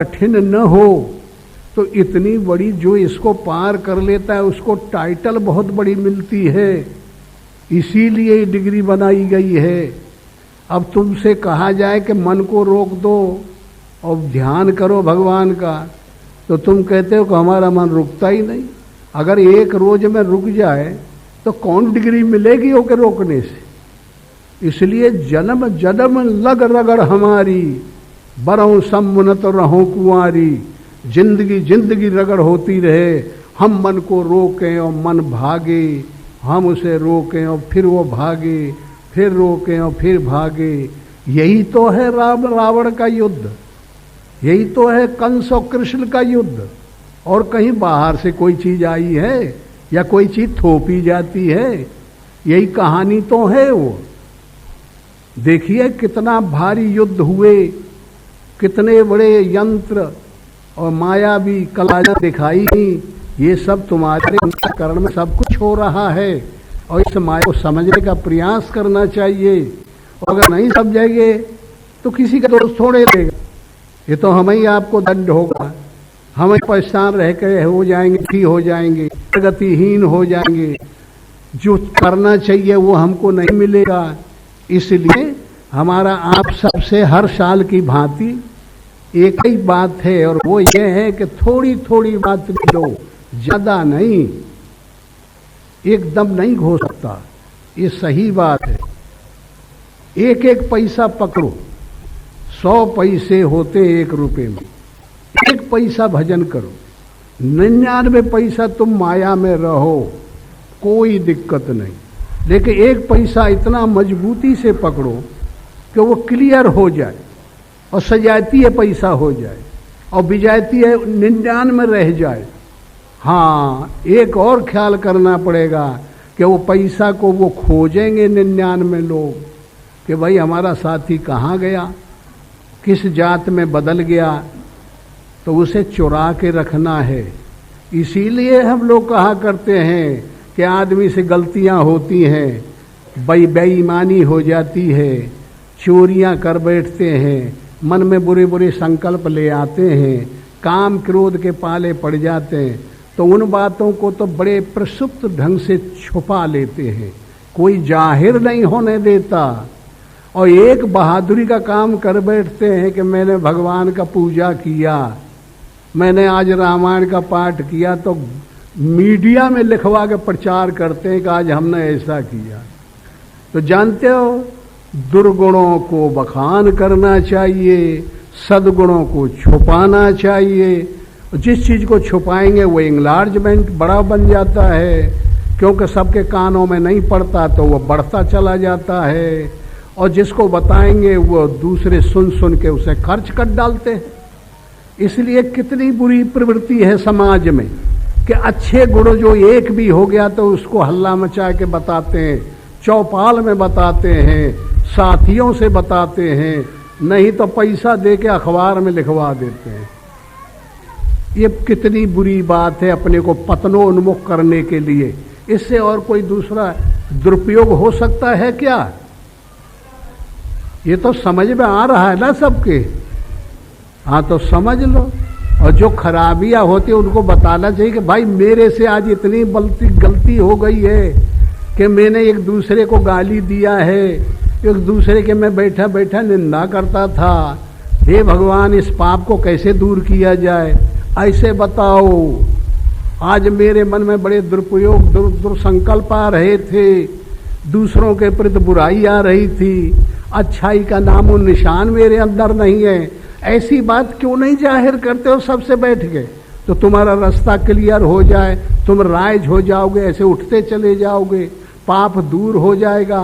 कठिन न हो तो इतनी बड़ी, जो इसको पार कर लेता है उसको टाइटल बहुत बड़ी मिलती है, इसीलिए ये डिग्री बनाई गई है। अब तुमसे कहा जाए कि मन को रोक दो और ध्यान करो भगवान का, तो तुम कहते हो कि हमारा मन रुकता ही नहीं। अगर एक रोज में रुक जाए तो कौन डिग्री मिलेगी हो के रोकने से। इसलिए जन्म जन्म लग रगड़ हमारी, बरौं समुनत रहो कुंवारी। जिंदगी जिंदगी रगड़ होती रहे, हम मन को रोकें और मन भागे, हम उसे रोकें और फिर वो भागे, फिर रोकें और फिर भागे। यही तो है राम रावण का युद्ध, यही तो है कंस और कृष्ण का युद्ध। और कहीं बाहर से कोई चीज आई है या कोई चीज थोपी जाती है, यही कहानी तो है वो। देखिए कितना भारी युद्ध हुए, कितने बड़े यंत्र और मायावी कला दिखाई, ये सब तुम्हारे अंतःकरण में सब कुछ हो रहा है। और इस माया को समझने का प्रयास करना चाहिए। और अगर नहीं समझेंगे तो किसी का दोष थोड़े देगा, ये तो हमें ही आपको दंड होगा। हम परेशान रह के हो जाएंगे, दुखी हो जाएंगे, प्रगतिहीन हो जाएंगे, जो करना चाहिए वो हमको नहीं मिलेगा। इसलिए हमारा आप सबसे हर साल की भांति एक ही बात है, और वो ये है कि थोड़ी थोड़ी बात लो, ज्यादा नहीं, एकदम नहीं हो सकता। ये सही बात है। एक एक पैसा पकड़ो, 100 पैसे होते 1 रुपए में। 1 पैसा भजन करो, 99 पैसा तुम माया में रहो, कोई दिक्कत नहीं। लेकिन 1 पैसा इतना मजबूती से पकड़ो कि वो क्लियर हो जाए और सजाती है पैसा हो जाए, और बिजाती है 99 में रह जाए। हाँ, एक और ख्याल करना पड़ेगा कि वो पैसा को वो खोजेंगे 99 लोग कि भाई हमारा साथी कहाँ गया, किस जात में बदल गया, तो उसे चुरा के रखना है। इसीलिए हम लोग कहा करते हैं कि आदमी से गलतियां होती हैं, बेईमानी हो जाती है, चोरियां कर बैठते हैं, मन में बुरे बुरे संकल्प ले आते हैं, काम क्रोध के पाले पड़ जाते हैं, तो उन बातों को तो बड़े प्रसुप्त ढंग से छुपा लेते हैं, कोई जाहिर नहीं होने देता। और एक बहादुरी का काम कर बैठते हैं कि मैंने भगवान का पूजा किया, मैंने आज रामायण का पाठ किया, तो मीडिया में लिखवा के प्रचार करते हैं कि आज हमने ऐसा किया। तो जानते हो, दुर्गुणों को बखान करना चाहिए, सद्गुणों को छुपाना चाहिए। जिस चीज को छुपाएंगे वो इंलार्जमेंट बड़ा बन जाता है, क्योंकि सबके कानों में नहीं पड़ता तो वो बढ़ता चला जाता है। और जिसको बताएंगे वो दूसरे सुन सुन के उसे खर्च कर डालते हैं। इसलिए कितनी बुरी प्रवृत्ति है समाज में कि अच्छे गुण जो एक भी हो गया तो उसको हल्ला मचा के बताते हैं, चौपाल में बताते हैं, साथियों से बताते हैं, नहीं तो पैसा दे के अखबार में लिखवा देते हैं। ये कितनी बुरी बात है अपने को पतनोन्मुख करने के लिए। इससे और कोई दूसरा दुरुपयोग हो सकता है क्या? ये तो समझ में आ रहा है ना सबके। हाँ, तो समझ लो। और जो खराबियां होती है उनको बताना चाहिए कि भाई मेरे से आज इतनी गलती हो गई है कि मैंने एक दूसरे को गाली दिया है, एक दूसरे के मैं बैठा बैठा निंदा करता था। हे भगवान, इस पाप को कैसे दूर किया जाए, ऐसे बताओ। आज मेरे मन में बड़े दुरुपयोग दुर्संकल्प आ रहे थे, दूसरों के प्रति बुराई आ रही थी, अच्छाई का नामो निशान मेरे अंदर नहीं है। ऐसी बात क्यों नहीं जाहिर करते हो सबसे बैठ के, तो तुम्हारा रास्ता क्लियर हो जाए, तुम राइज हो जाओगे, ऐसे उठते चले जाओगे, पाप दूर हो जाएगा।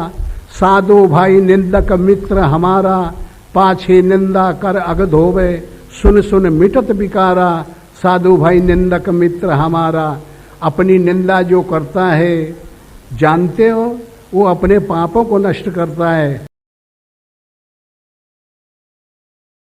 साधो भाई निंदक मित्र हमारा, पाछे निंदा कर अगध होवे, सुन सुन मिटत विकारा। साधु भाई निंदक मित्र हमारा, अपनी निंदा जो करता है जानते हो वो अपने पापों को नष्ट करता है।